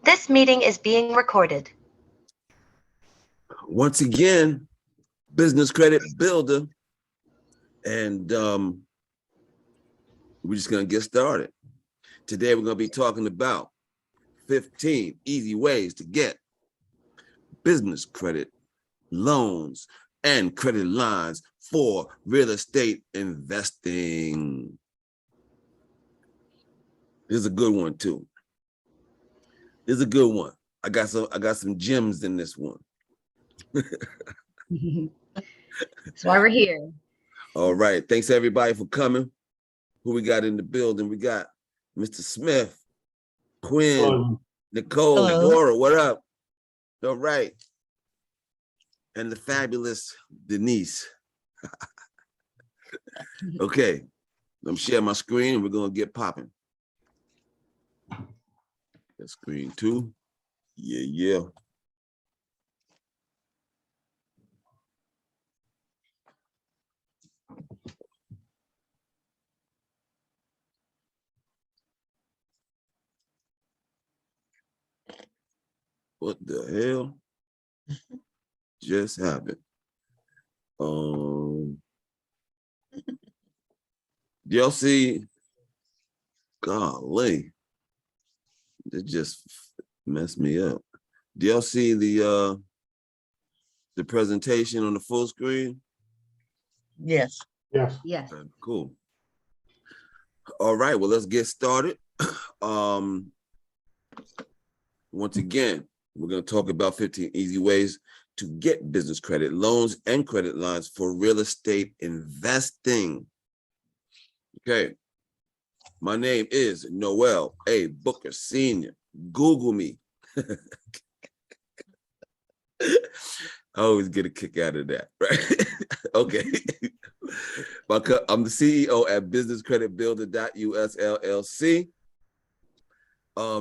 This meeting is being recorded. Once again, Business Credit Builder, and we're just gonna get started. Today, we're gonna be talking about 15 easy ways to get business credit, loans, and credit lines for real estate investing. This is a good one too. This is a good one. I got some gems in this one. That's why we're here. All right. Thanks everybody for coming. Who we got in the building? We got Mr. Smith, Quinn, Nicole, Hello. Dora. What up? All right. And the fabulous Denise. Okay. I'm sharing my screen and we're going to get popping. That screen too. Yeah. What the hell just happened? Y'all see? Golly, it just messed me up. Do y'all see the presentation on the full screen? Yes. Yes. Yes. Okay, cool. All right, well, let's get started. Once again, we're going to talk about 15 easy ways to get business credit, loans, and credit lines for real estate investing. Okay. My name is Noel A. Booker Sr. Google me. I always get a kick out of that, right? Okay. I'm the CEO at businesscreditbuilder.us LLC.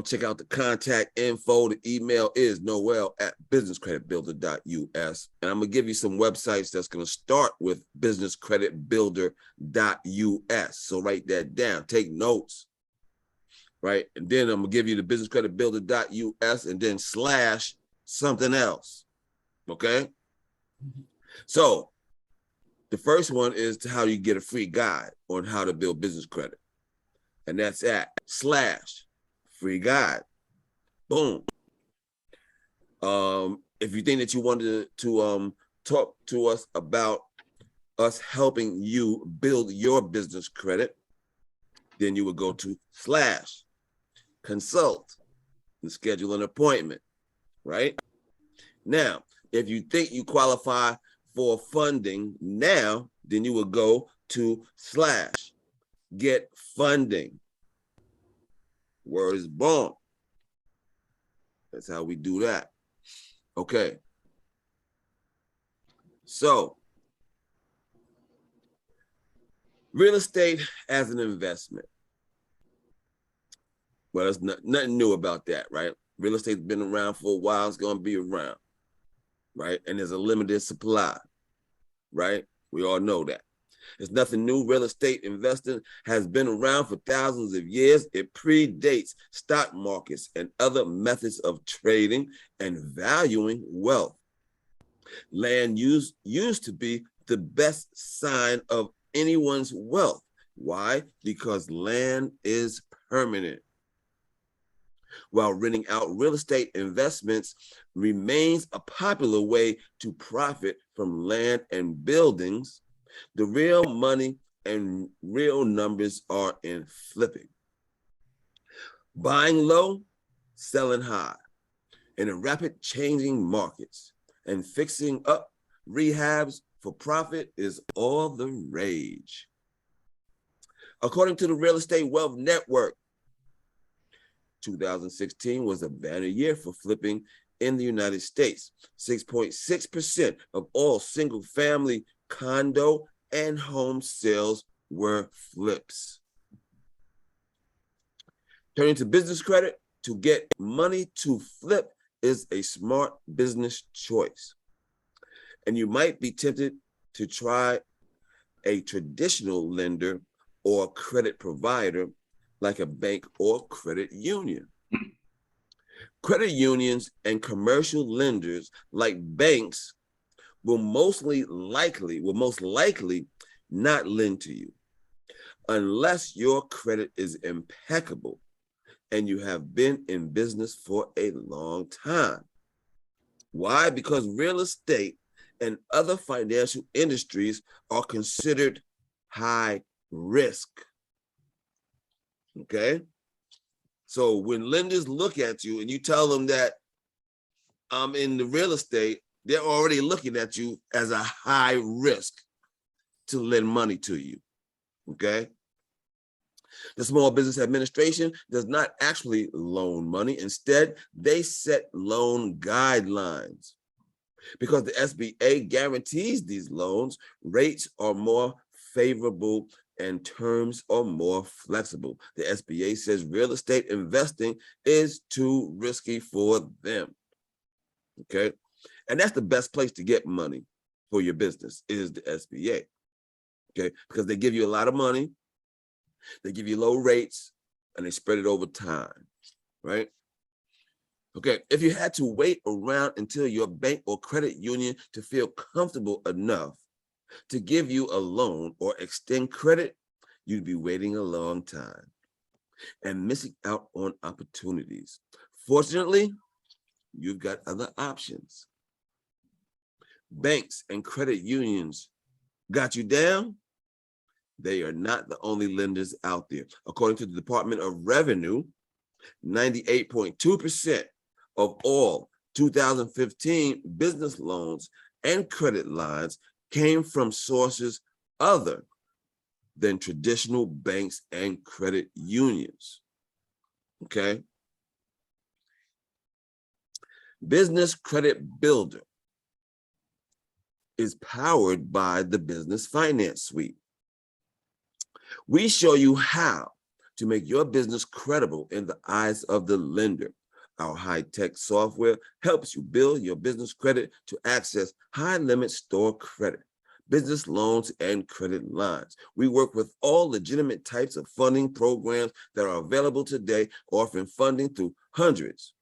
Check out the contact info. The email is noel@businesscreditbuilder.us. And I'm going to give you some websites that's going to start with businesscreditbuilder.us. So write that down. Take notes. Right? And then I'm going to give you the businesscreditbuilder.us and then / something else. Okay? So the first one is how you get a free guide on how to build business credit. And that's at / free guide. Boom. If you think that you wanted to talk to us about us helping you build your business credit, then you would go to / consult and schedule an appointment, right? Now, if you think you qualify for funding now, then you would go to / get funding. Word is born. That's how we do that. Okay. So, real estate as an investment. Well, there's nothing new about that, right? Real estate's been around for a while. It's going to be around, right? And there's a limited supply, right? We all know that. There's nothing new. Real estate investing has been around for thousands of years. It predates stock markets and other methods of trading and valuing wealth. Land used to be the best sign of anyone's wealth. Why? Because land is permanent. While renting out real estate investments remains a popular way to profit from land and buildings, the real money and real numbers are in flipping. Buying low, selling high in a rapid changing markets, and fixing up rehabs for profit is all the rage. According to the Real Estate Wealth Network, 2016 was a banner year for flipping in the United States. 6.6% of all single-family condo and home sales were flips. Turning to business credit to get money to flip is a smart business choice. And you might be tempted to try a traditional lender or credit provider like a bank or credit union. Credit unions and commercial lenders like banks will most likely not lend to you unless your credit is impeccable and you have been in business for a long time. Why? Because real estate and other financial industries are considered high risk. Okay? So when lenders look at you and you tell them that I'm in the real estate, they're already looking at you as a high risk to lend money to you. Okay? The Small Business Administration does not actually loan money. Instead, they set loan guidelines. Because the SBA guarantees these loans, rates are more favorable and terms are more flexible. The SBA says real estate investing is too risky for them. Okay? And that's the best place to get money for your business is the SBA. Okay? Because they give you a lot of money, they give you low rates, and they spread it over time, right? Okay, if you had to wait around until your bank or credit union to feel comfortable enough to give you a loan or extend credit, you'd be waiting a long time and missing out on opportunities. Fortunately, you've got other options. Banks and credit unions got you down. They are not the only lenders out there. According to the Department of Revenue, 98.2% of all 2015 business loans and credit lines came from sources other than traditional banks and credit unions. Okay. Business Credit Builder is powered by the Business Finance Suite. We show you how to make your business credible in the eyes of the lender. Our high-tech software helps you build your business credit to access high-limit store credit, business loans, and credit lines. We work with all legitimate types of funding programs that are available today, offering funding through hundreds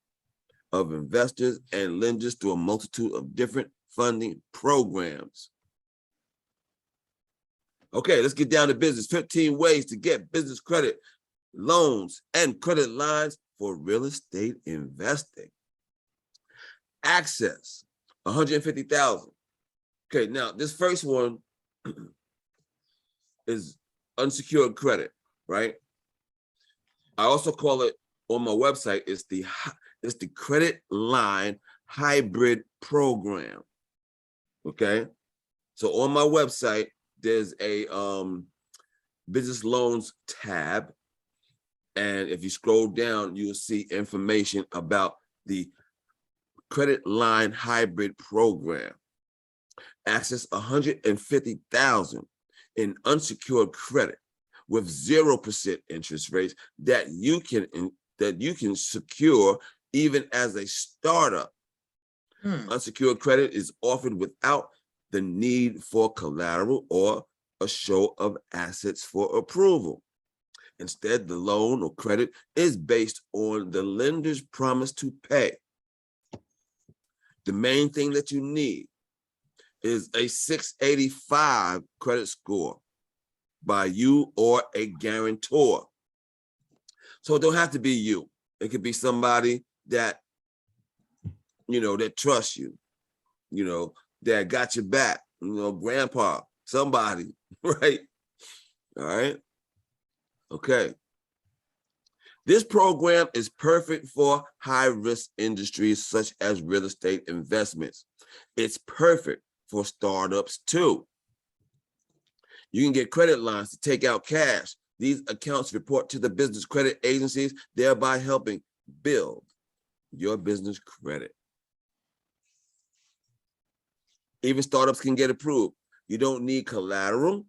of investors and lenders through a multitude of different funding programs. Okay, let's get down to business. 15 ways to get business credit, loans, and credit lines for real estate investing. Access, $150,000. Okay, now this first one is unsecured credit, right? I also call it on my website, it's the credit line hybrid program. Okay, so on my website, there's a business loans tab. And if you scroll down, you'll see information about the credit line hybrid program. Access $150,000 in unsecured credit with 0% interest rates that you can secure even as a startup. Unsecured credit is offered without the need for collateral or a show of assets for approval. Instead, the loan or credit is based on the lender's promise to pay. The main thing that you need is a 685 credit score by you or a guarantor. So it don't have to be you. It could be somebody that, that trusts you, that got your back, grandpa, somebody, right? All right. Okay. This program is perfect for high-risk industries such as real estate investments. It's perfect for startups too. You can get credit lines to take out cash. These accounts report to the business credit agencies, thereby helping build your business credit. Even startups can get approved. You don't need collateral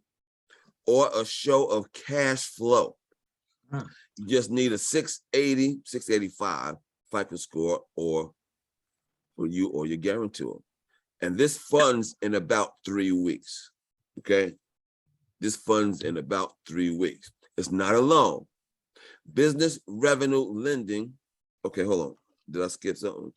or a show of cash flow. You just need a 680, 685 FICO score or for you or your guarantor. And this funds in about 3 weeks, okay? This funds in about 3 weeks. It's not a loan. Business revenue lending, okay, hold on. Did I skip something?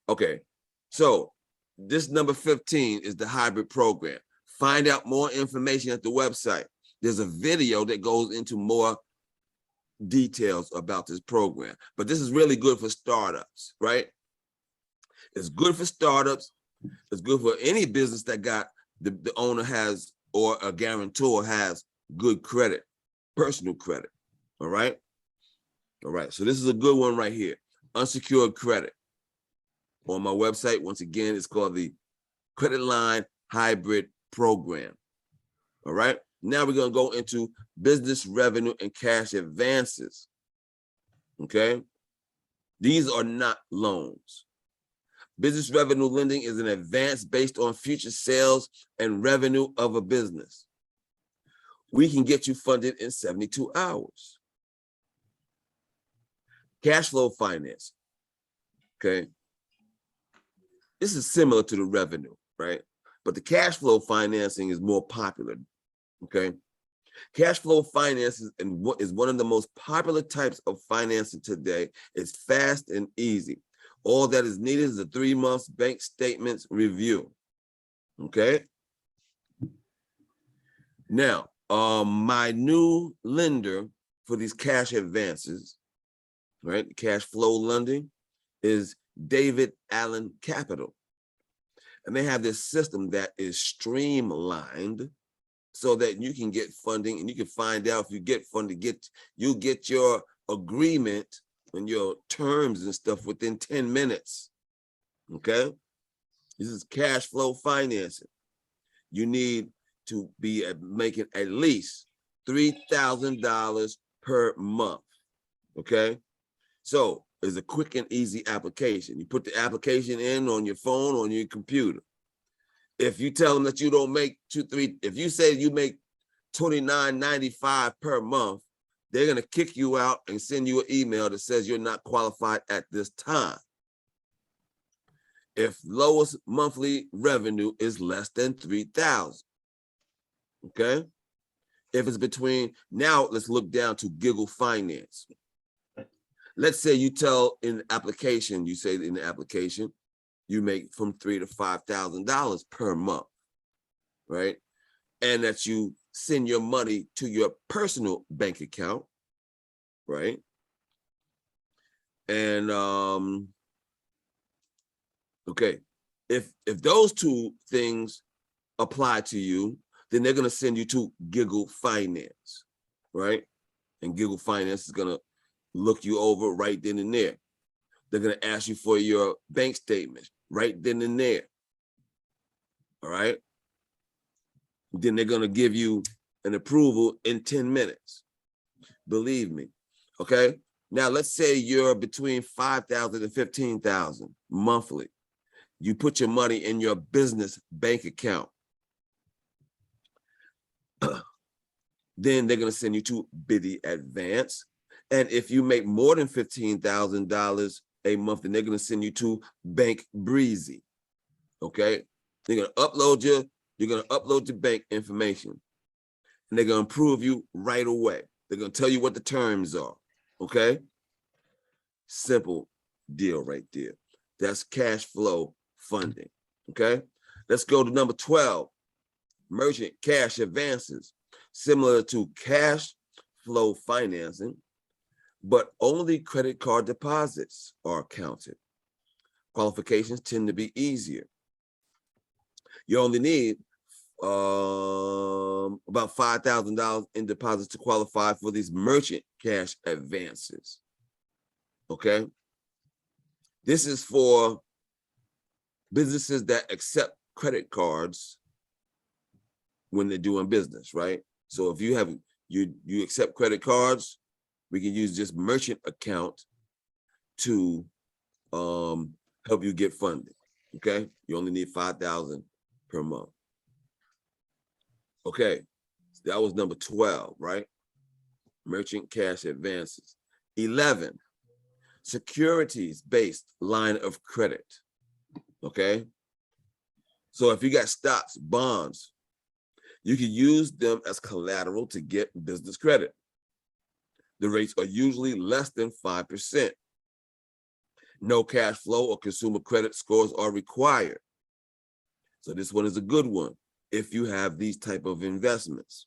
Okay, so this number 15 is the hybrid program. Find out more information at the website. There's a video that goes into more details about this program, but this is really good for startups, right? It's good for startups. It's good for any business that got the owner has or a guarantor has good credit, personal credit. All right. All right. So this is a good one right here. Unsecured credit. On my website, once again, it's called the Credit Line Hybrid Program. All right. Now we're going to go into business revenue and cash advances. Okay. These are not loans. Business revenue lending is an advance based on future sales and revenue of a business. We can get you funded in 72 hours. Cash flow finance. Okay. This is similar to the revenue, right? But the cash flow financing is more popular. Okay. Cash flow finance is one of the most popular types of financing today. It's fast and easy. All that is needed is a 3-month bank statements review. Okay. Now, my new lender for these cash advances, right? Cash flow lending is David Allen Capital. And they have this system that is streamlined so that you can get funding and you can find out if you get funding, you get your agreement and your terms and stuff within 10 minutes. Okay. This is cash flow financing. You need to be making at least $3,000 per month. Okay. So it's a quick and easy application. You put the application in on your phone, on your computer. If you tell them that you don't make if you say you make $29.95 per month, they're going to kick you out and send you an email that says you're not qualified at this time. If lowest monthly revenue is less than $3,000. Okay. If it's between, now let's look down to Giggle Finance. Let's say you tell in the application, you say in the application, you make from $3,000 to $5,000 per month, right? And that you send your money to your personal bank account, right? And okay, if those two things apply to you, then they're gonna send you to Giggle Finance, right? And Giggle Finance is gonna look you over right then and there. They're gonna ask you for your bank statement right then and there. All right. Then they're gonna give you an approval in 10 minutes. Believe me. Okay. Now let's say you're between 5,000 and 15,000 monthly. You put your money in your business bank account. Then they're gonna send you to Biddy Advance. And if you make more than $15,000 a month, then they're gonna send you to Bank Breezy. Okay. They're gonna upload your bank information and they're gonna approve you right away. They're gonna tell you what the terms are. Okay. Simple deal right there. That's cash flow funding. Okay. Let's go to number 12, merchant cash advances. Similar to cash flow financing, but only credit card deposits are counted. Qualifications tend to be easier. You only need about $5,000 in deposits to qualify for these merchant cash advances. Okay. This is for businesses that accept credit cards when they're doing business, right? So if you have you accept credit cards, we can use this merchant account to help you get funded. Okay, you only need $5,000 per month. Okay, that was number 12, right? Merchant cash advances. 11, securities-based line of credit. Okay, so if you got stocks, bonds, you can use them as collateral to get business credit. The rates are usually less than 5%. No cash flow or consumer credit scores are required. So this one is a good one if you have these type of investments.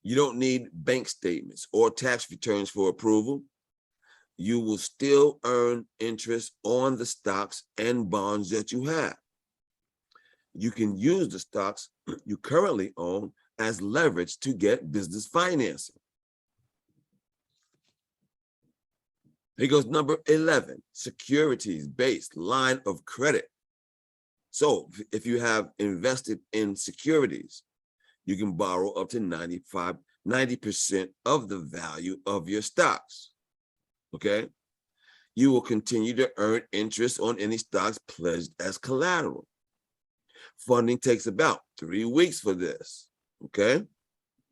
You don't need bank statements or tax returns for approval. You will still earn interest on the stocks and bonds that you have. You can use the stocks you currently own as leverage to get business financing. Here goes number 11, securities-based line of credit. So if you have invested in securities, you can borrow up to 90% of the value of your stocks, okay? You will continue to earn interest on any stocks pledged as collateral. Funding takes about 3 weeks for this, okay?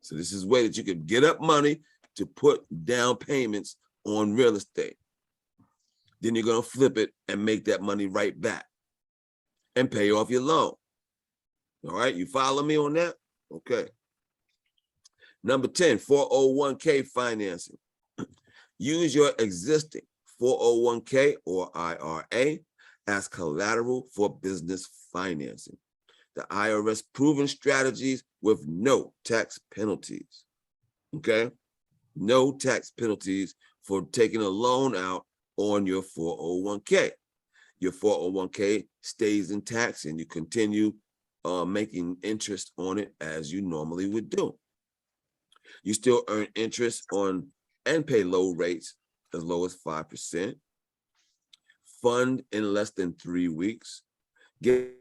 So this is a way that you can get up money to put down payments on real estate. Then you're gonna flip it and make that money right back and pay off your loan. All right, you follow me on that? Okay. Number 10, 401k financing. Use your existing 401k or IRA as collateral for business financing. The IRS proven strategies with no tax penalties, okay? No tax penalties for taking a loan out on your 401k. Your 401k stays intact and you continue making interest on it as you normally would do. You still earn interest on and pay low rates as low as 5%. Fund in less than 3 weeks. Get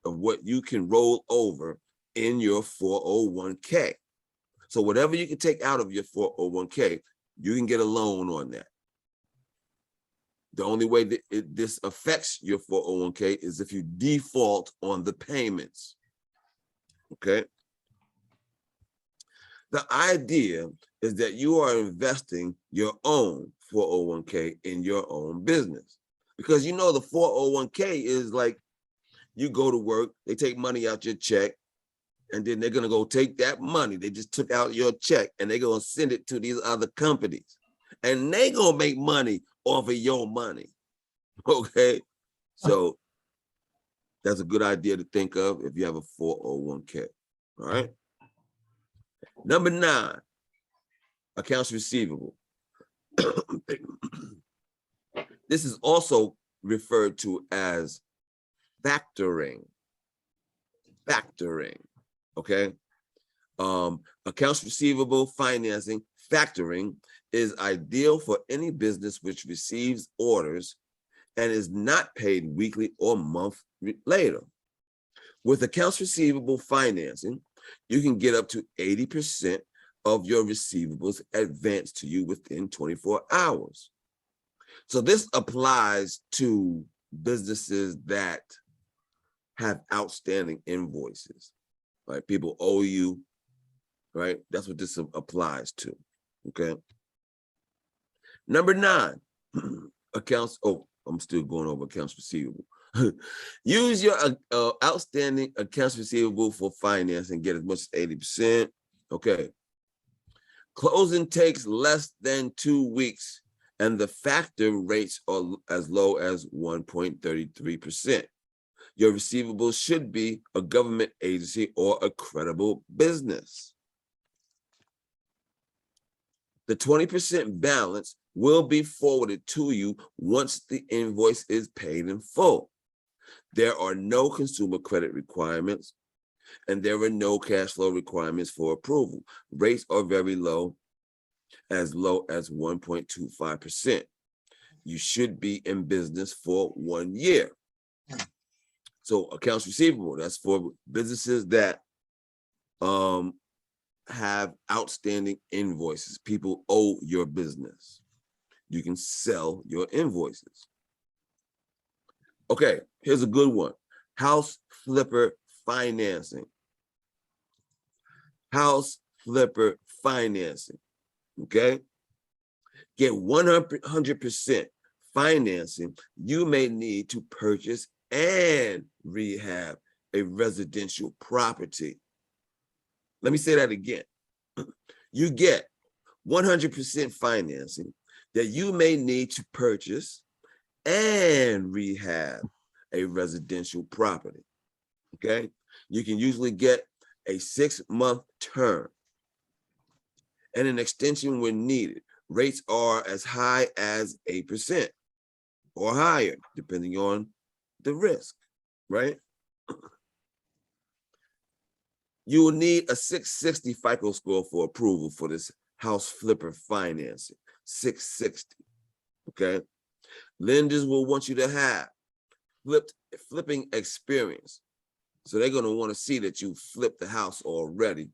of what you can roll over in your 401k. So whatever you can take out of your 401k, you can get a loan on that. The only way that this affects your 401k is if you default on the payments, okay? The idea is that you are investing your own 401k in your own business, because you know the 401k is like you go to work, they take money out your check, and then they're gonna go take that money they just took out your check and they're gonna send it to these other companies, and they gonna make money off of your money, okay? So that's a good idea to think of if you have a 401k, all right? Number 9, accounts receivable. This is also referred to as factoring, okay? Accounts receivable financing, factoring, is ideal for any business which receives orders and is not paid weekly or month later. With accounts receivable financing, you can get up to 80% of your receivables advanced to you within 24 hours. So this applies to businesses that have outstanding invoices, right? People owe you, right? That's what this applies to, okay? Number 9, accounts, I'm still going over accounts receivable. Use your outstanding accounts receivable for finance and get as much as 80%, okay? Closing takes less than 2 weeks and the factor rates are as low as 1.33%. Your receivables should be a government agency or a credible business. The 20% balance will be forwarded to you once the invoice is paid in full. There are no consumer credit requirements, and there are no cash flow requirements for approval. Rates are very low as 1.25%. You should be in business for 1 year. So accounts receivable, that's for businesses that have outstanding invoices. People owe your business. You can sell your invoices. Okay, here's a good one. House flipper financing. House flipper financing, okay? Get 100% financing you may need to purchase and rehab a residential property. Let me say that again. You get 100% financing that you may need to purchase and rehab a residential property. Okay, you can usually get a 6-month term and an extension when needed. Rates are as high as 8% or higher, depending on the risk, right? You will need a 660 FICO score for approval for this house flipper financing, 660, okay? Lenders will want you to have flipping experience. So they're gonna wanna see that you flipped the house already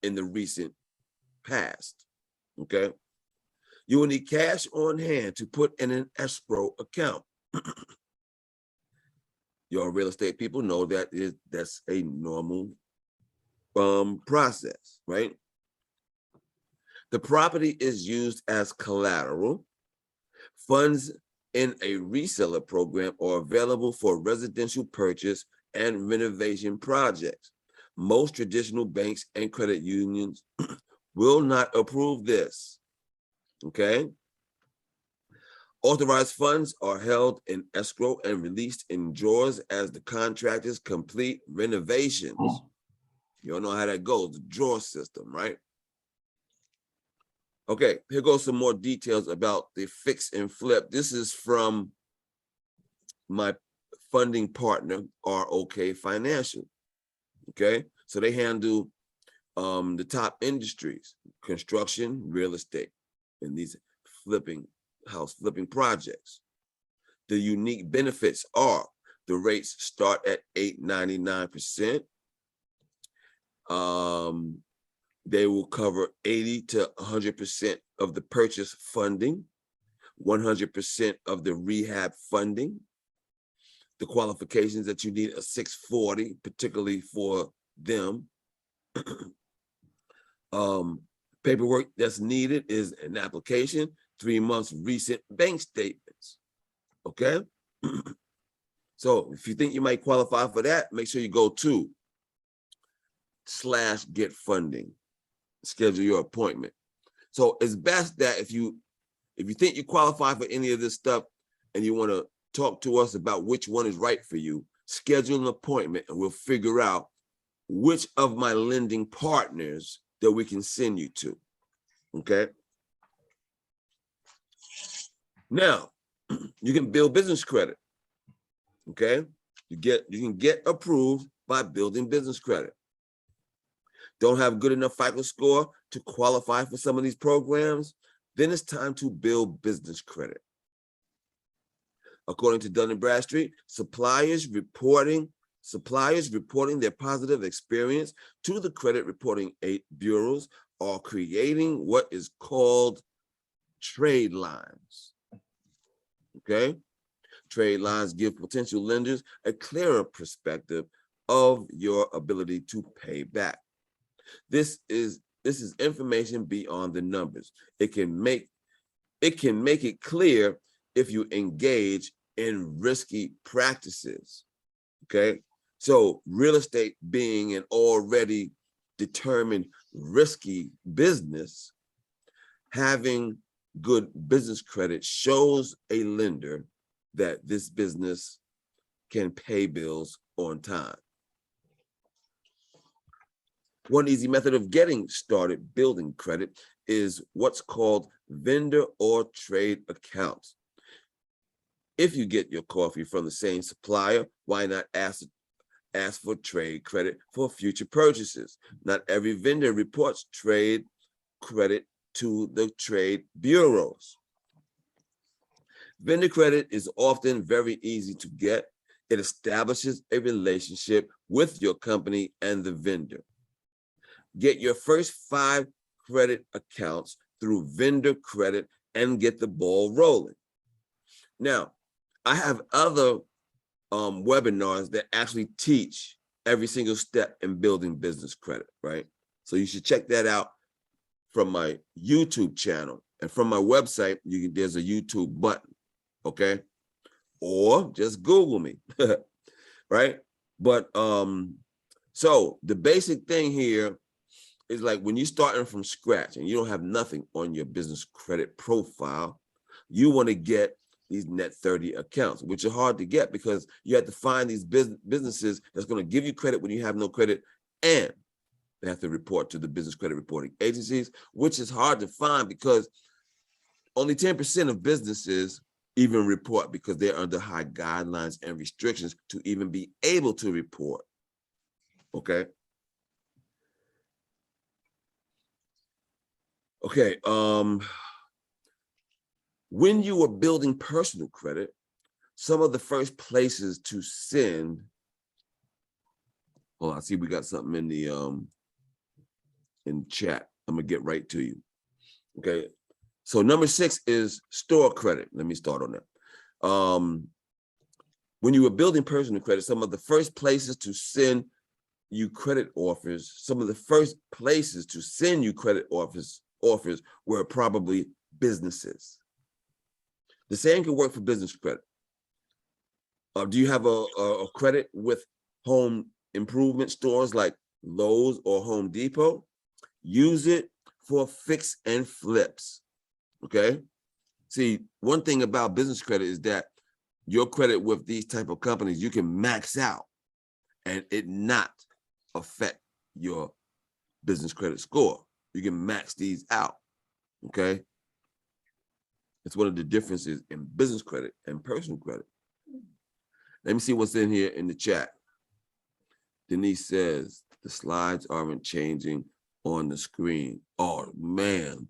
in the recent past, okay? You will need cash on hand to put in an escrow account. Your real estate people know that's a normal process, right? The property is used as collateral. Funds in a reseller program are available for residential purchase and renovation projects. Most traditional banks and credit unions will not approve this, okay? Authorized funds are held in escrow and released in drawers as the contractors complete renovations. You all know how that goes, the drawer system, right? Okay, here goes some more details about the fix and flip. This is from my funding partner, ROK Financial, okay? So they handle the top industries, construction, real estate, and these house flipping projects. The unique benefits are the rates start at 8.99%. They will cover 80 to 100% of the purchase funding, 100% of the rehab funding. The qualifications that you need are 640, particularly for them. Paperwork that's needed is an application, 3 months recent bank statements, okay? So if you think you might qualify for that, make sure you go to /get funding, schedule your appointment. So it's best that if you think you qualify for any of this stuff and you want to talk to us about which one is right for you, schedule an appointment and we'll figure out which of my lending partners that we can send you to, okay? Now, you can build business credit, okay? You can get approved by building business credit. Don't have good enough FICO score to qualify for some of these programs, then it's time to build business credit. According to Dun & Bradstreet, suppliers reporting their positive experience to the credit reporting bureaus are creating what is called trade lines, okay? Trade lines give potential lenders a clearer perspective of your ability to pay back. This is information beyond the numbers. It can make it clear if you engage in risky practices, okay? So real estate being an already determined risky business, having good business credit shows a lender that this business can pay bills on time. One easy method of getting started building credit is what's called vendor or trade accounts. If you get your coffee from the same supplier, why not ask for trade credit for future purchases? Not every vendor reports trade credit to the trade bureaus. Vendor credit is often very easy to get. It establishes a relationship with your company and the vendor. Get your first 5 credit accounts through vendor credit and get the ball rolling. Now, I have other webinars that actually teach every single step in building business credit, right? So you should check that out from my YouTube channel. And from my website, there's a YouTube button, okay? Or just Google me, right? But so the basic thing here It's like when you're starting from scratch and you don't have nothing on your business credit profile, you want to get these net 30 accounts, which are hard to get because you have to find these businesses that's going to give you credit when you have no credit, and they have to report to the business credit reporting agencies, which is hard to find because only 10% of businesses even report because they're under high guidelines and restrictions to even be able to report. Okay. Okay. When you are building personal credit, some of the first places to send. Oh, I see we got something in the chat. I'm gonna get right to you. Okay. So number 6 is store credit. Let me start on that. When you were building personal credit, some of the first places to send you credit offers, offers were probably businesses. The same can work for business credit. Do you have a credit with home improvement stores like Lowe's or Home Depot? Use it for fix and flips. Okay. See, one thing about business credit is that your credit with these type of companies, you can max out and it not affect your business credit score. You can max these out. Okay. It's one of the differences in business credit and personal credit. Let me see what's in here in the chat. Denise says the slides aren't changing on the screen. Oh man.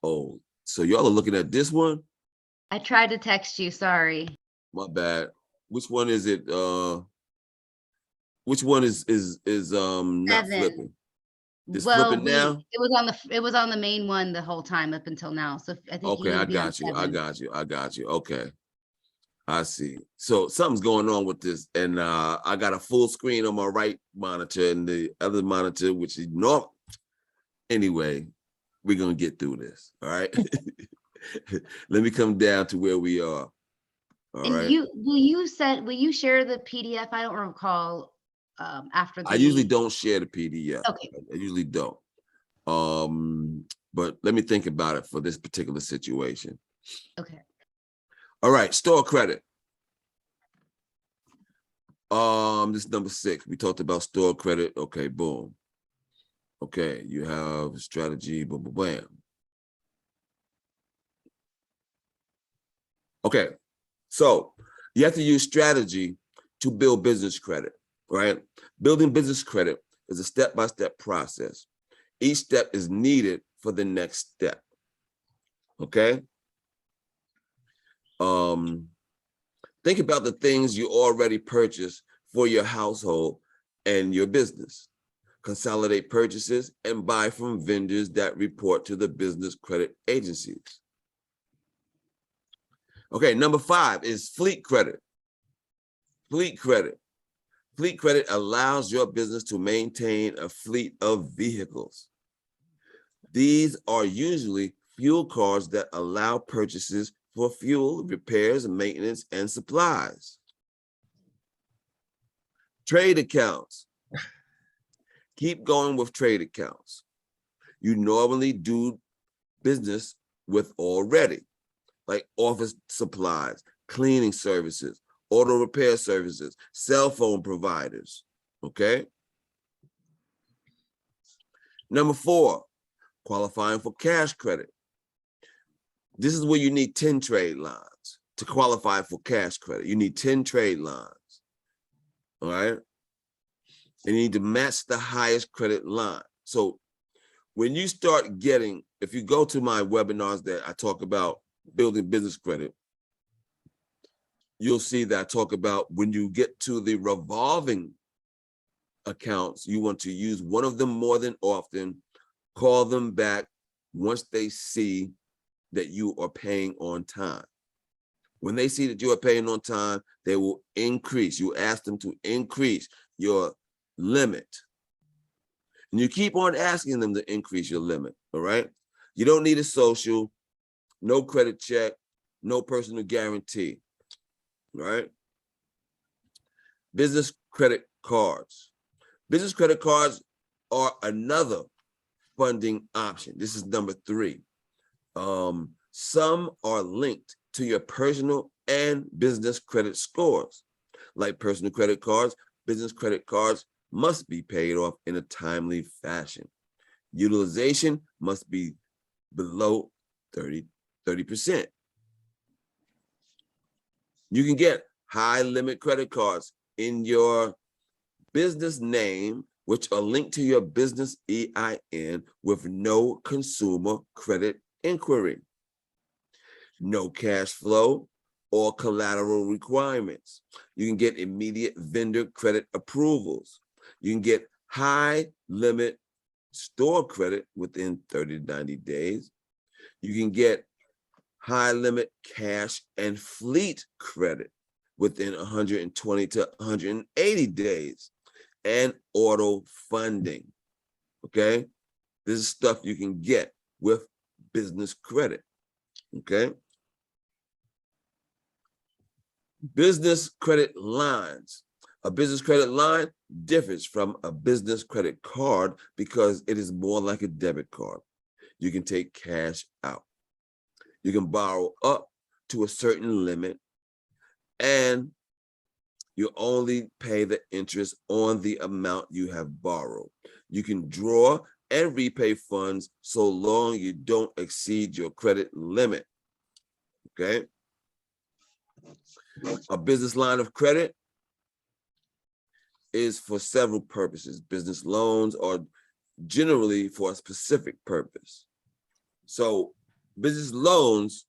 Oh, so y'all are looking at this one? I tried to text you, sorry. My bad. Which one is it? Which one is not 7. flipping? It's Well, flipping now? it was on the main one the whole time up until now. So I think you Okay, need I to be on got you. I 7. got you. Okay. I see. So something's going on with this, and I got a full screen on my right monitor and the other monitor, which is normal. Anyway, we're gonna get through this. All right. Let me come down to where we are. All And right. will you share the PDF? I don't recall after the I usually don't share the PDF. Okay. I usually don't. But let me think about it for this particular situation. Okay. All right, store credit. This is number 6. We talked about store credit. Okay, boom. Okay, you have strategy, boom, boom, bam. Okay, so you have to use strategy to build business credit, right? Building business credit is a step-by-step process. Each step is needed for the next step. Okay. Think about the things you already purchased for your household and your business. Consolidate purchases and buy from vendors that report to the business credit agencies. Okay, number 5 is fleet credit. Fleet credit. Fleet credit allows your business to maintain a fleet of vehicles. These are usually fuel cards that allow purchases for fuel, repairs, maintenance, and supplies. Trade accounts. Keep going with trade accounts. You normally do business with already, like office supplies, cleaning services, auto repair services, cell phone providers, okay? Number 4, qualifying for cash credit. This is where you need 10 trade lines to qualify for cash credit. You need 10 trade lines, all right? And you need to match the highest credit line. So when you start getting, if you go to my webinars that I talk about building business credit, you'll see that I talk about when you get to the revolving accounts, you want to use one of them more than often, call them back once they see that you are paying on time. When they see that you are paying on time, they will increase. You ask them to increase your limit. And you keep on asking them to increase your limit, all right? You don't need a social, no credit check, no personal guarantee, right? Business credit cards. Business credit cards are another funding option. This is number 3. Some are linked to your personal and business credit scores. Like personal credit cards, business credit cards must be paid off in a timely fashion. Utilization must be below 30%. You can get high limit credit cards in your business name, which are linked to your business EIN with no consumer credit inquiry, no cash flow or collateral requirements. You can get immediate vendor credit approvals. You can get high limit store credit within 30 to 90 days. You can get high limit cash and fleet credit within 120 to 180 days, and auto funding. Okay, this is stuff you can get with business credit. Okay, business credit lines. A business credit line differs from a business credit card because it is more like a debit card. You can take cash out. You can borrow up to a certain limit, and you only pay the interest on the amount you have borrowed. You can draw and repay funds so long you don't exceed your credit limit. Okay? A business line of credit is for several purposes. Business loans are generally for a specific purpose. So business loans,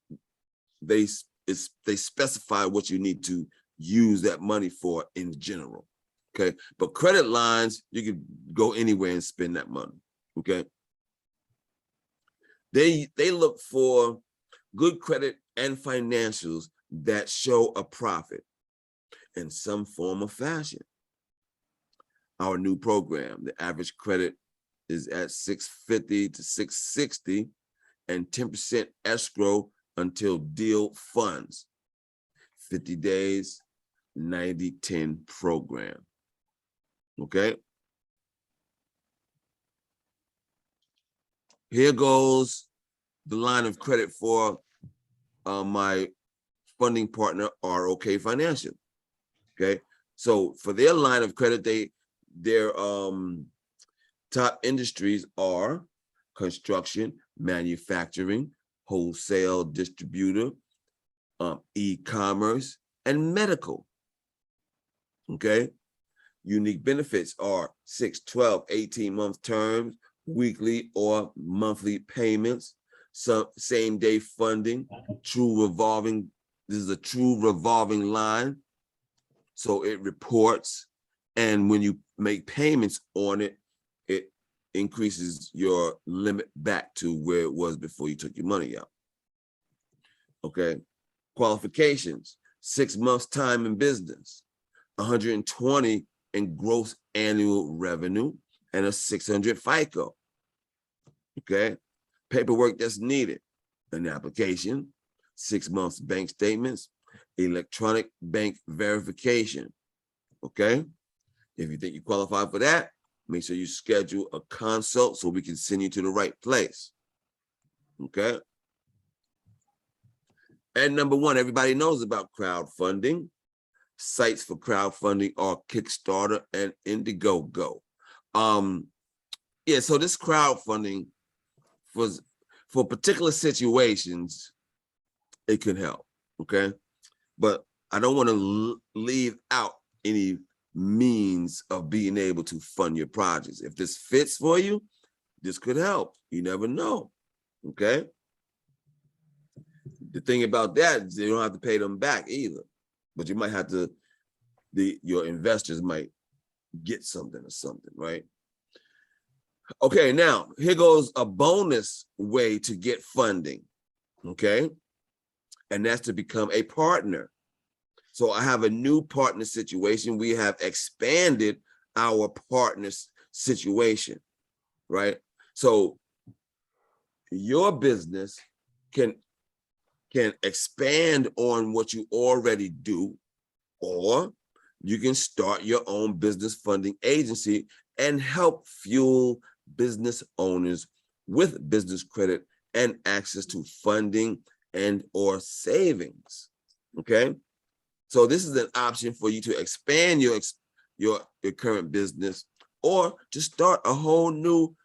they specify what you need to use that money for in general. Okay, but credit lines, you can go anywhere and spend that money. Okay, they look for good credit and financials that show a profit in some form or fashion. Our new program, the average credit is at 650 to 660 and 10% escrow until deal funds. 50 days, 90-10 program. Okay. Here goes the line of credit for my funding partner, ROK Financial. Okay. So for their line of credit, their top industries are construction, manufacturing, wholesale distributor, e-commerce, and medical. Okay. Unique benefits are 6, 12, 18-month terms, weekly or monthly payments, some same-day funding, true revolving. This is a true revolving line. So it reports, and when you make payments on it, it increases your limit back to where it was before you took your money out. Okay. Qualifications: 6 months time in business, 120 in gross annual revenue, and a 600 FICO. Okay. Paperwork that's needed: an application, 6 months bank statements, electronic bank verification. Okay. If you think you qualify for that, make sure you schedule a consult so we can send you to the right place. Okay. And number 1, everybody knows about crowdfunding. Sites for crowdfunding are Kickstarter and Indiegogo. Yeah, so this crowdfunding for particular situations, it can help. Okay. But I don't want to leave out any means of being able to fund your projects. If this fits for you, this could help. You never know. Okay. The thing about that is you don't have to pay them back either, but you might have to, your investors might get something or something, right? Okay, now here goes a bonus way to get funding, okay? And that's to become a partner. So I have a new partner situation. We have expanded our partners situation, right? So your business can expand on what you already do, or you can start your own business funding agency and help fuel business owners with business credit and access to funding and or savings. Okay, so this is an option for you to expand your current business or to start a whole new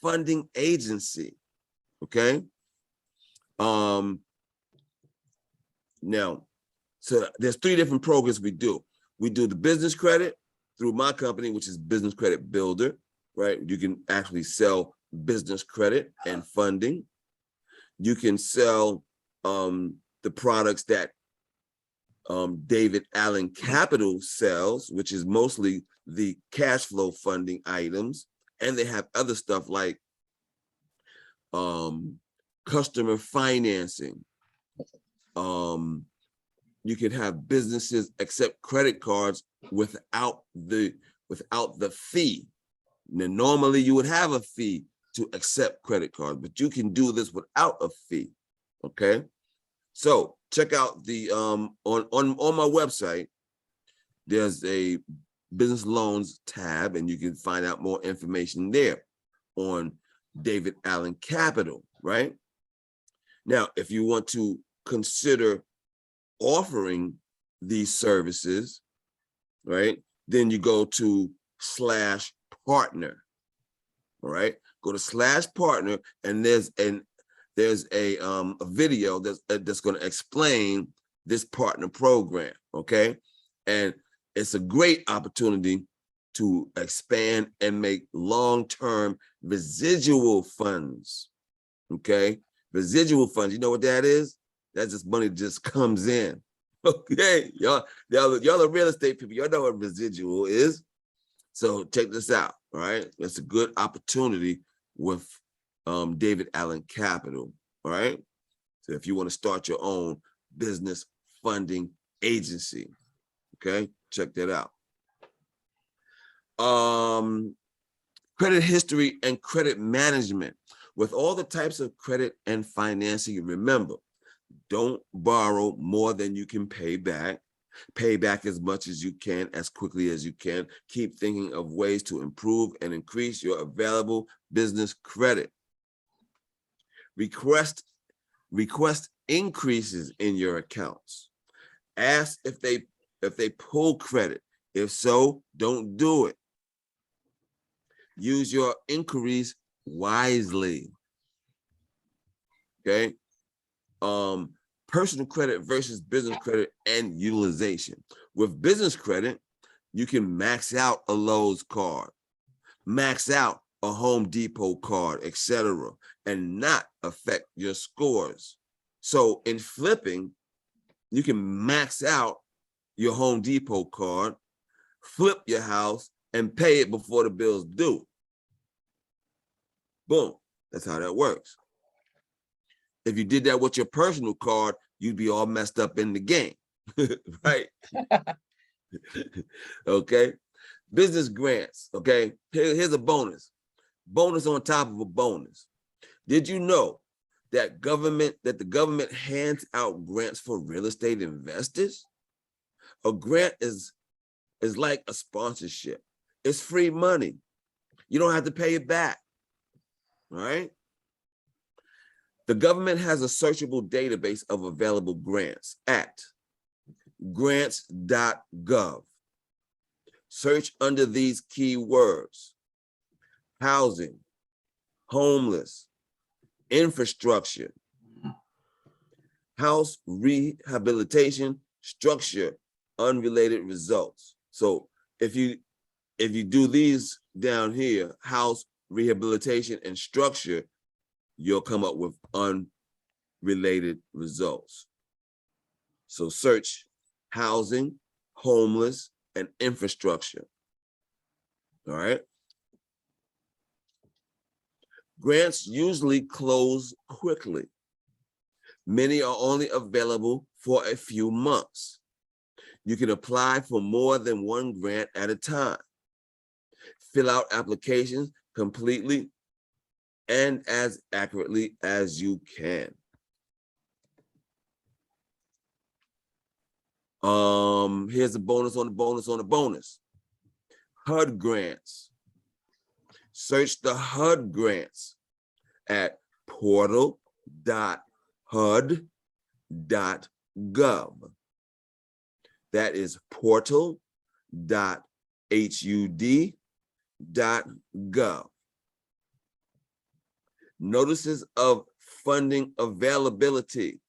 funding agency. Okay, now, so there's 3 different programs we do. We do the business credit through my company, which is Business Credit Builder, right? You can actually sell business credit and funding. You can sell the products that David Allen Capital sells, which is mostly the cash flow funding items. And they have other stuff like customer financing. You can have businesses accept credit cards without the fee. Now, normally you would have a fee to accept credit cards, but you can do this without a fee. Okay, so check out the on my website. There's a business loans tab, and you can find out more information there on David Allen Capital. Right now, if you want to consider offering these services, right, then you go to /partner. All right, go to /partner, and there's a video that's going to explain this partner program. Okay, and it's a great opportunity to expand and make long-term residual funds. Okay, residual funds, you know what that is? That's just money that just comes in. Okay, y'all are real estate people. Y'all know what residual is. So check this out. All right, that's a good opportunity with David Allen Capital. All right, so if you want to start your own business funding agency, okay, check that out. Credit history and credit management. With all the types of credit and financing, remember, don't borrow more than you can pay back. Pay back as much as you can, as quickly as you can. Keep thinking of ways to improve and increase your available business credit. Request increases in your accounts. Ask if they pull credit. If so, don't do it. Use your inquiries wisely. Okay. Personal credit versus business credit and utilization. With business credit, you can max out a Lowe's card, max out a Home Depot card, etc., and not affect your scores. So in flipping, you can max out your Home Depot card, flip your house, and pay it before the bill's due. Boom. That's how that works. If you did that with your personal card, you'd be all messed up in the game, right? Okay. Business grants. Okay. Here's a bonus. Bonus on top of a bonus. Did you know that the government hands out grants for real estate investors? A grant is like a sponsorship. It's free money. You don't have to pay it back. All right. The government has a searchable database of available grants at grants.gov. Search under these keywords: housing, homeless, infrastructure, house rehabilitation, structure, unrelated results. So if you do these down here, house, rehabilitation, and structure, you'll come up with unrelated results. So search housing, homeless, and infrastructure. All right. Grants usually close quickly. Many are only available for a few months. You can apply for more than one grant at a time. Fill out applications completely and as accurately as you can. Here's a bonus on the bonus on the bonus. HUD grants. Search the HUD grants at portal.hud.gov. That is portal.hud.gov. Notices of funding availability,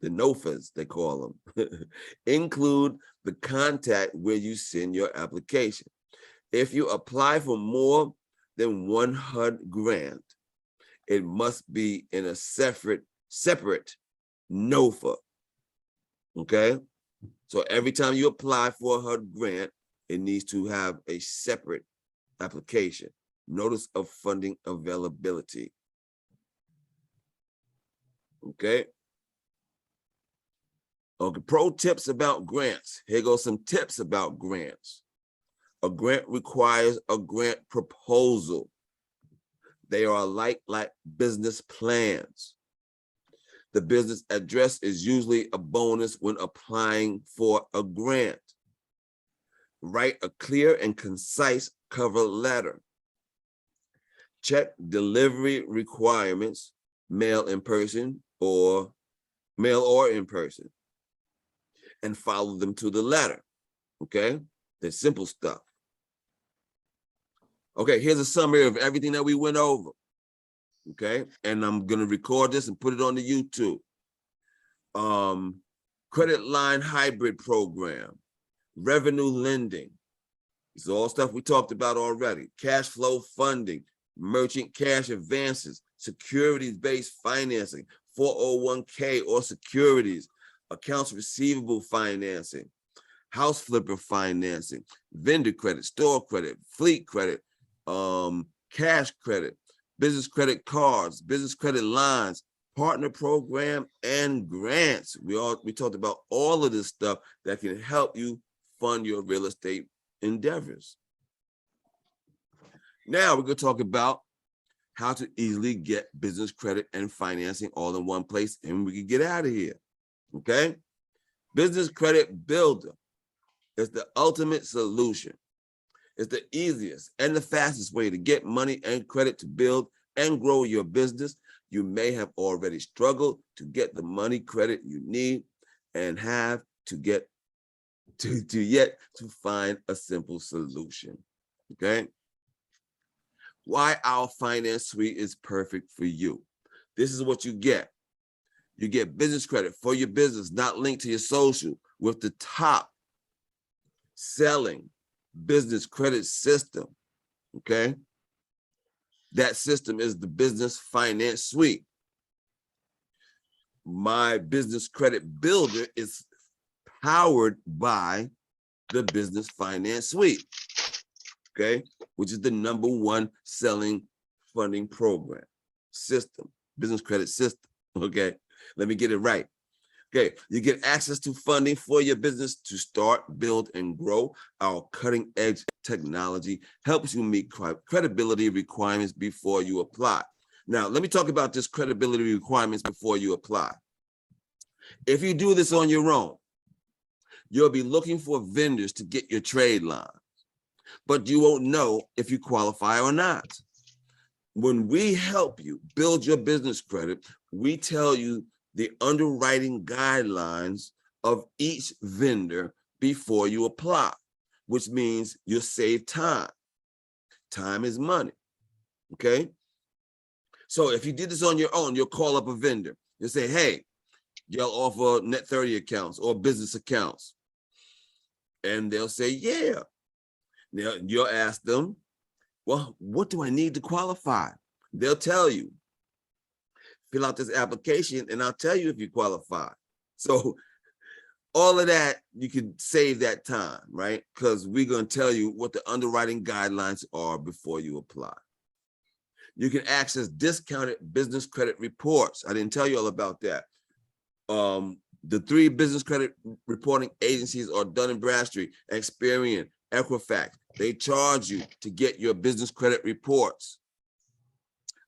the NOFAs, they call them, include the contact where you send your application. If you apply for more than one HUD grant, it must be in a separate NOFA, okay? So every time you apply for a HUD grant, it needs to have a separate application, notice of funding availability, okay? Okay, pro tips about grants. Here goes some tips about grants. A grant requires a grant proposal. They are like business plans. The business address is usually a bonus when applying for a grant. Write a clear and concise cover letter. Check delivery requirements, mail in person or in person, and follow them to the letter, okay? That's simple stuff. Okay, here's a summary of everything that we went over, okay? And I'm gonna record this and put it on the YouTube. Credit line hybrid program, revenue lending. This is all stuff we talked about already. Cash flow funding, merchant cash advances, securities-based financing, 401k or securities, accounts receivable financing, house flipper financing, vendor credit, store credit, fleet credit, cash credit, business credit cards, business credit lines, partner program, and grants. We talked about all of this stuff that can help you fund your real estate endeavors. Now we're going to talk about how to easily get business credit and financing all in one place, and we can get out of here. Okay? Business Credit Builder is the ultimate solution. It's the easiest and the fastest way to get money and credit to build and grow your business. You may have already struggled to get the money credit you need and have to get to find a simple solution. Okay? Why our finance suite is perfect for you. This is what you get. You get business credit for your business, not linked to your social, with the top selling business credit system, okay? That system is the Business Finance Suite. My Business Credit Builder is powered by the Business Finance Suite, okay? Which is the #1 selling funding program system, business credit system, okay? Let me get it right. Okay, you get access to funding for your business to start, build, and grow. Our cutting-edge technology helps you meet credibility requirements before you apply. Now, let me talk about this credibility requirements before you apply. If you do this on your own, you'll be looking for vendors to get your trade lines, but you won't know if you qualify or not. When we help you build your business credit, we tell you the underwriting guidelines of each vendor before you apply, which means you'll save time. Time is money, okay? So if you did this on your own, you'll call up a vendor. You'll say, hey, y'all offer net 30 accounts or business accounts. And they'll say, yeah. Now you'll ask them, well, what do I need to qualify? They'll tell you. Fill out this application and I'll tell you if you qualify. So all of that, you can save that time, right? Because we're going to tell you what the underwriting guidelines are before you apply. You can access discounted business credit reports. I didn't tell you all about that. The 3 business credit reporting agencies are Dun & Bradstreet, Experian, Equifax. They charge you to get your business credit reports,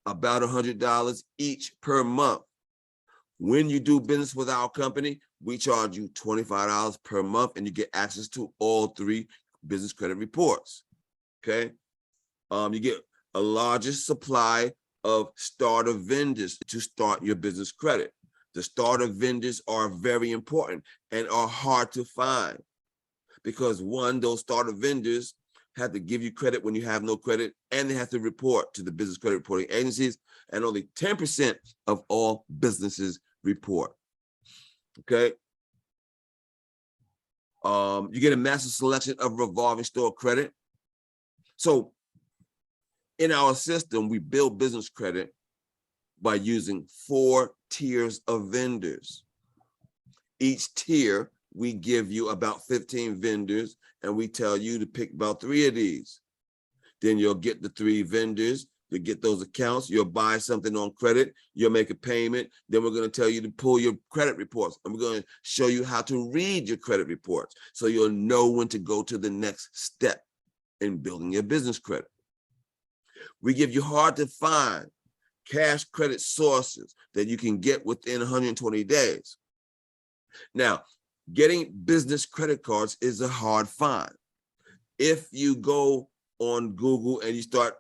about $100 each per month. When you do business with our company, we charge you $25 per month and you get access to all 3 business credit reports, okay? You get a larger supply of starter vendors to start your business credit. The starter vendors are very important and are hard to find because one, those starter vendors have to give you credit when you have no credit, and they have to report to the business credit reporting agencies, and only 10% of all businesses report. Okay. You get a massive selection of revolving store credit. So in our system, we build business credit by using 4 tiers of vendors. Each tier, we give you about 15 vendors, and we tell you to pick about 3 of these. Then you'll get the 3 vendors, you'll get those accounts, you'll buy something on credit, you'll make a payment, then we're going to tell you to pull your credit reports, and we're going to show you how to read your credit reports so you'll know when to go to the next step in building your business credit. We give you hard to find cash credit sources that you can get within 120 days. Now, getting business credit cards is a hard find. If you go on Google and you start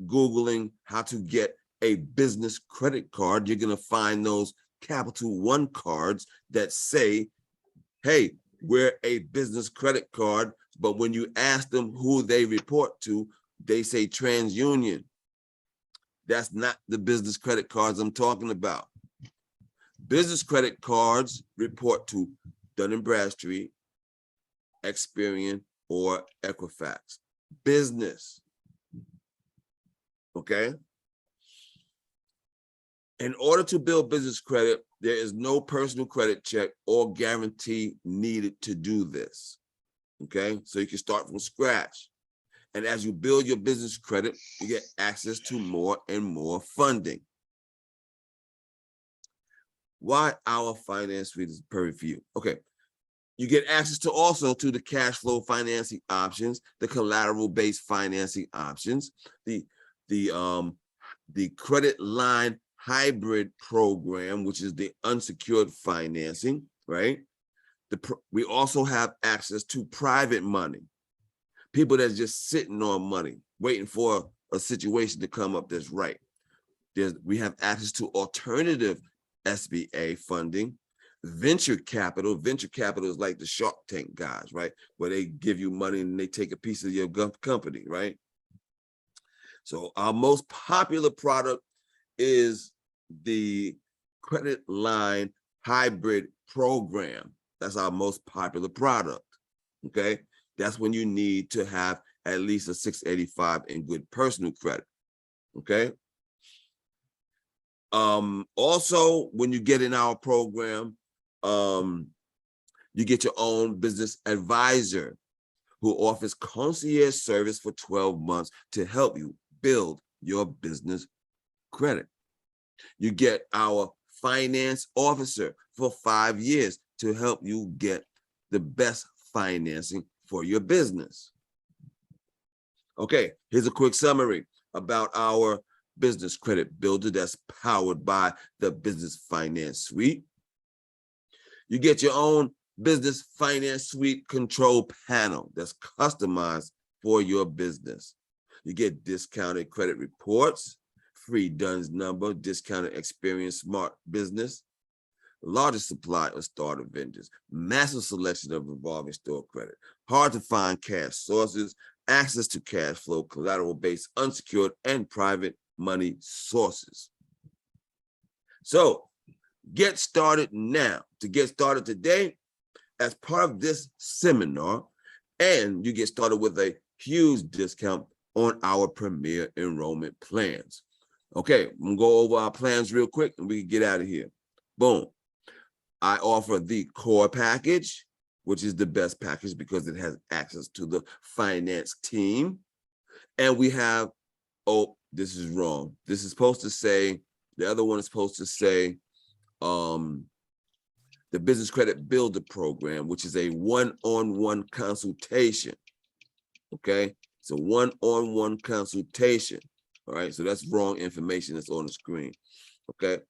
Googling how to get a business credit card, you're going to find those Capital One cards that say, hey, we're a business credit card. But when you ask them who they report to, they say TransUnion. That's not the business credit cards I'm talking about. Business credit cards report to Dun & Bradstreet, Experian, or Equifax. Business. Okay? In order to build business credit, there is no personal credit check or guarantee needed to do this. Okay? So you can start from scratch. And as you build your business credit, you get access to more and more funding. Why our finance suite is perfect for you? Okay. You get access to also to the cash flow financing options, the collateral-based financing options, the credit line hybrid program, which is the unsecured financing, right? We also have access to private money. People that's just sitting on money, waiting for a situation to come up that's right. We have access to alternative SBA funding, venture capital. Venture capital is like the Shark Tank guys, right? Where they give you money and they take a piece of your company, right? So our most popular product is the credit line hybrid program. That's our most popular product, okay? That's when you need to have at least a 685 in good personal credit, okay? Also, when you get in our program, you get your own business advisor who offers concierge service for 12 months to help you build your business credit. You get our finance officer for 5 years to help you get the best financing for your business. Okay, here's a quick summary about our business credit builder that's powered by the Business Finance Suite. You get your own Business Finance Suite control panel that's customized for your business. You get discounted credit reports, free DUNS number, discounted Experian Smart Business, largest supply of starter vendors, massive selection of revolving store credit, hard to find cash sources, access to cash flow, collateral-based, unsecured, and private money sources. So get started now. To get started today, as part of this seminar, and you get started with a huge discount on our premier enrollment plans. Okay, I'm gonna go over our plans real quick and we can get out of here. Boom. I offer the core package, which is the best package because it has access to the finance team. And we have, oh, this is wrong. This is supposed to say, the other one is supposed to say, the Business Credit Builder Program, which is a one-on-one consultation. Okay, it's a one-on-one consultation. All right, so that's wrong information that's on the screen. Okay,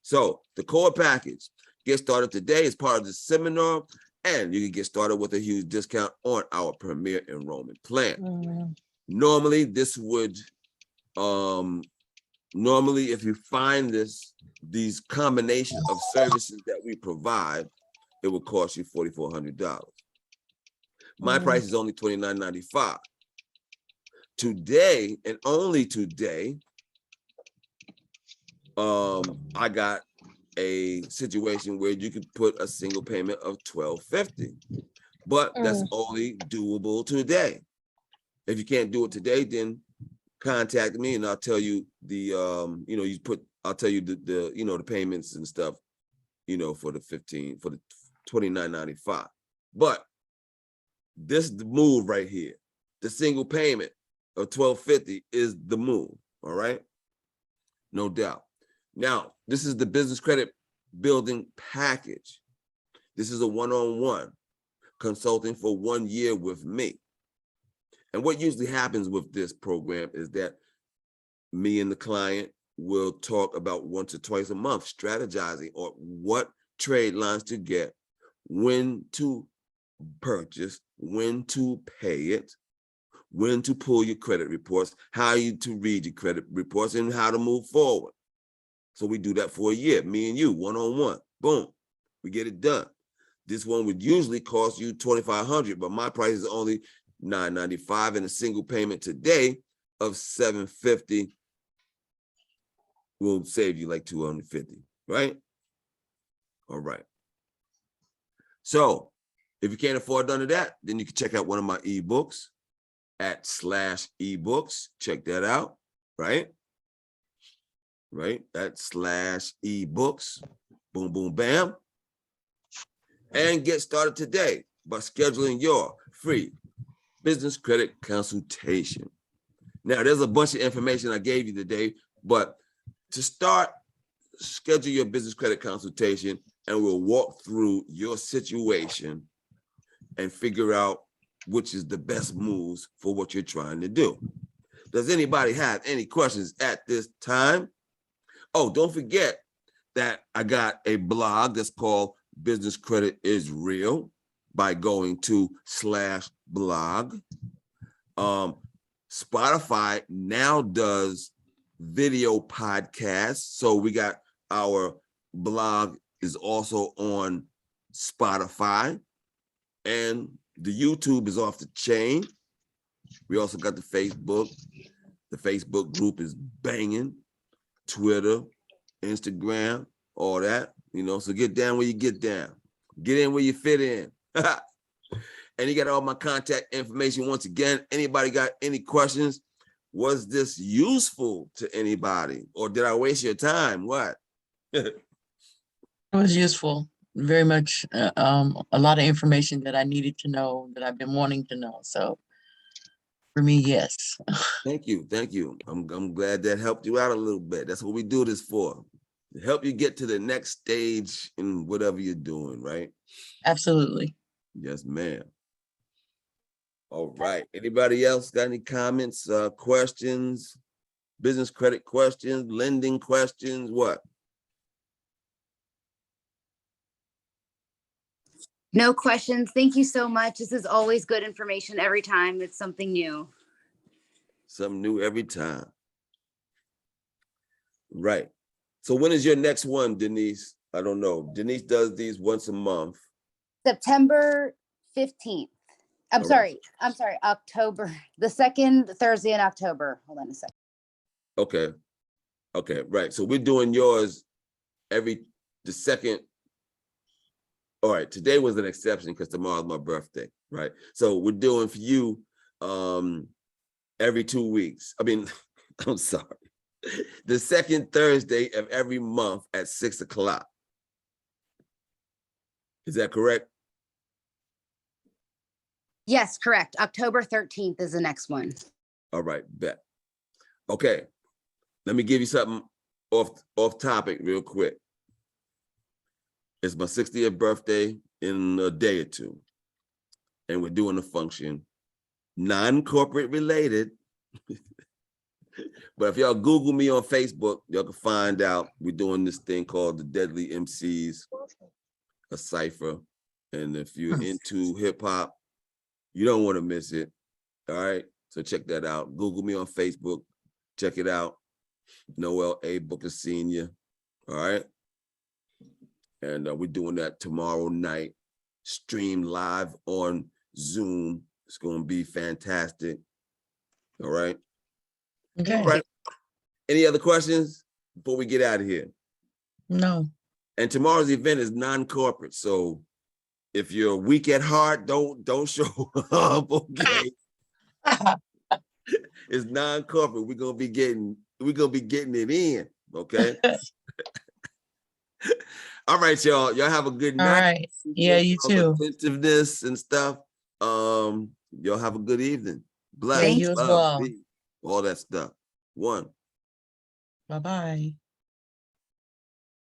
so the core package, get started today as part of the seminar, and you can get started with a huge discount on our premier enrollment plan. Normally this would, normally if you find these combinations of services that we provide, it will cost you $4,400. My price is only $29.95. Today, and only today, I got a situation where you could put a single payment of $1,250, but that's only doable today. If you can't do it today, then contact me and I'll tell you the I'll tell you the the payments and stuff, for the $29.95. But this is the move right here. The single payment of $1,250 is the move. All right, no doubt. Now, this is the business credit building package. This is a one-on-one consulting for 1 year with me. And what usually happens with this program is that me and the client will talk about once or twice a month, strategizing on what trade lines to get, when to purchase, when to pay it, when to pull your credit reports, how to read your credit reports, and how to move forward. So we do that for a year, me and you, one-on-one. Boom, we get it done. This one would usually cost you $2,500, but my price is only $995, and a single payment today of $750 will save you like $250, right? All right. So if you can't afford none of that, then you can check out one of my ebooks at /ebooks. Check that out, right? Right, at /ebooks. Boom, boom, bam. And get started today by scheduling your free business credit consultation. Now, there's a bunch of information I gave you today, but to start, schedule your business credit consultation and we'll walk through your situation and figure out which is the best moves for what you're trying to do. Does anybody have any questions at this time? Oh, don't forget that I got a blog that's called Business Credit is Real by going to /blog. Spotify now does video podcasts. So we got our blog is also on Spotify, and the YouTube is off the chain. We also got the Facebook. The Facebook group is banging. Twitter, Instagram, all that, so get down where you get down. Get in where you fit in. And you got all my contact information. Once again, anybody got any questions? Was this useful to anybody? Or did I waste your time? What? It was useful, very much. A lot of information that I needed to know, that I've been wanting to know. So for me, yes. Thank you. Thank you. I'm glad that helped you out a little bit. That's what we do this for. To help you get to the next stage in whatever you're doing, right? Absolutely. Yes, ma'am. All right. Anybody else got any comments, questions, business credit questions, lending questions, what? No questions. Thank you so much. This is always good information every time. It's something new. Something new every time. Right. So when is your next one, Denise? I don't know. Denise does these once a month. September 15th. I'm sorry, October, the second Thursday in October. Hold on a second. Okay. Okay, right. So we're doing yours the second. All right, today was an exception because tomorrow's my birthday, right? So we're doing for you every 2 weeks. I mean, I'm sorry. The second Thursday of every month at 6 o'clock. Is that correct? Yes, correct. October 13th is the next one. All right, bet. Okay, let me give you something off topic real quick. It's my 60th birthday in a day or two, and we're doing a function, non-corporate related. But if y'all Google me on Facebook, y'all can find out we're doing this thing called the Deadly MCs, a cipher. And if you're into hip hop, you don't want to miss it. All right. So check that out. Google me on Facebook. Check it out. Noel A. Booker Sr. All right. And we're doing that tomorrow night. Stream live on Zoom. It's going to be fantastic. All right. Okay. All right. Any other questions before we get out of here? No. And tomorrow's event is non-corporate. So if you're weak at heart, don't show up. Okay. It's non-corporate. We're gonna be getting it in. Okay. All right, y'all. Y'all have a good All night. right. Yeah, you too. Attentiveness and stuff. Y'all have a good evening. Bless. Yeah, you as love, well. peace, all that stuff. One. Bye-bye.